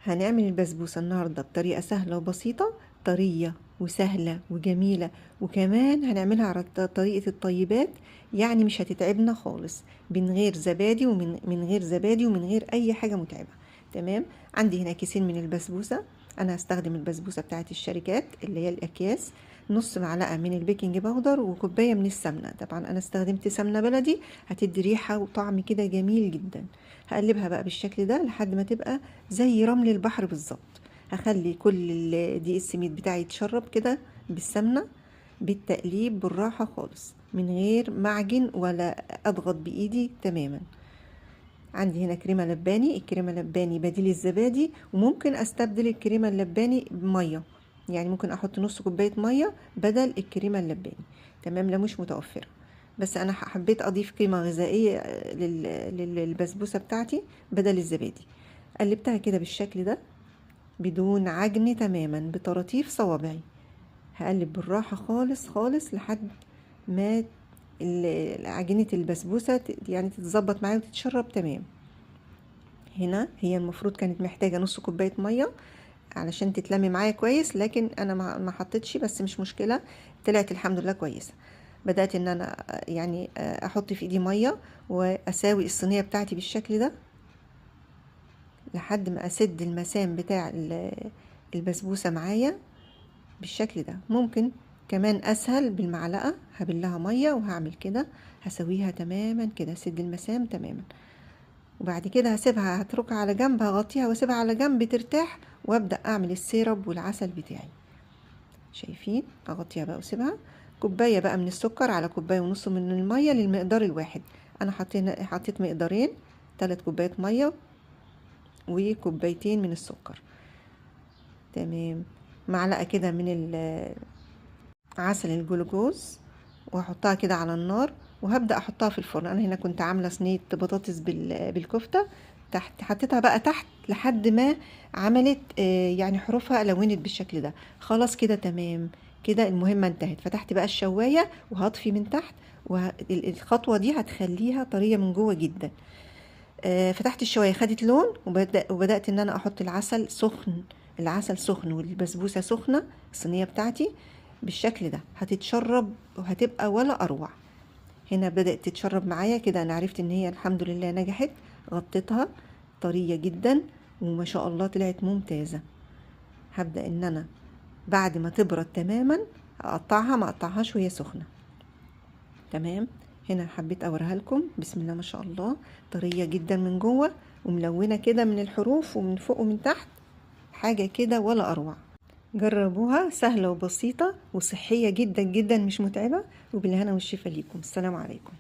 هنعمل البسبوسة النهاردة بطريقة سهلة وبسيطة، طرية وسهلة وجميلة، وكمان هنعملها على طريقة الطيبات، يعني مش هتتعبنا خالص، من غير زبادي ومن غير زبادي ومن غير أي حاجة متعبة. تمام. عندي هنا كيسين من البسبوسة. أنا هستخدم البسبوسة بتاعت الشركات اللي هي الأكياس، نص معلقة من البيكنج باودر وكوباية من السمنة. طبعا أنا استخدمت سمنة بلدي، هتدي ريحة وطعم كده جميل جدا. هقلبها بقى بالشكل ده لحد ما تبقى زي رمل البحر بالظبط. هخلي كل دقيق السميد بتاعي يتشرب كده بالسمنة، بالتقليب بالراحة خالص، من غير معجن ولا اضغط بايدي تماما. عندي هنا كريمة لباني. الكريمة اللباني بديل الزبادي، وممكن استبدل الكريمة اللباني بمية، يعني ممكن احط نص كوباية مية بدل الكريمة اللباني. تمام. لا مش متوفرة، بس انا حبيت اضيف قيمة غذائية للبسبوسة بتاعتي بدل الزبادي. قلبتها كده بالشكل ده بدون عجن تماما، بطراطيف صوابعي. هقلب بالراحة خالص خالص لحد ما عجينة البسبوسة يعني تتظبط معايا وتتشرب تمام. هنا هي المفروض كانت محتاجة نص كوباية مية علشان تتلمي معايا كويس، لكن انا ما حطيتش، بس مش مشكلة، طلعت الحمد لله كويسة. بدأت ان انا يعني احط في ايدي مية واساوي الصينية بتاعتي بالشكل ده لحد ما اسد المسام بتاع البسبوسة معايا بالشكل ده. ممكن كمان اسهل بالمعلقة، هبلها مية وهعمل كده، هسويها تماما كده، اسد المسام تماما. وبعد كده هسيبها، هتركها على جنب، هغطيها واسيبها على جنب ترتاح، وابدأ اعمل السيرب والعسل بتاعي. شايفين؟ اغطيها بقى واسيبها. كوباية بقى من السكر على كوباية ونص من المية للمقدار الواحد. انا حطيت مقدارين، 3 كوبايات مية وكوبايتين من السكر. تمام. معلقة كده من عسل الجلوكوز، وهحطها كده على النار، وهبدأ احطها في الفرن. انا هنا كنت عاملة صينية بطاطس بالكفتة، تحت حطيتها بقى تحت لحد ما عملت يعني حروفها لونت بالشكل ده. خلاص كده تمام، كده المهمة انتهت. فتحت بقى الشواية وهطفي من تحت، والخطوة دي هتخليها طرية من جوه جدا. فتحت الشواية، خدت لون، وبدأت ان انا احط العسل سخن. العسل سخن والبسبوسة سخنة، الصينية بتاعتي بالشكل ده هتتشرب وهتبقى ولا اروع. هنا بدأت تتشرب معايا كده، انا عرفت ان هي الحمد لله نجحت. غطيتها، طرية جدا وما شاء الله طلعت ممتازة. هبدأ ان انا بعد ما تبرد تماما اقطعها، ما اقطعهاش وهي سخنة. تمام. هنا حبيت اوريها لكم، بسم الله ما شاء الله، طرية جدا من جوه وملونة كده من الحروف ومن فوق ومن تحت، حاجة كده ولا اروع. جربوها، سهلة وبسيطة وصحية جدا جدا، مش متعبة. وبالهنا والشفا ليكم. السلام عليكم.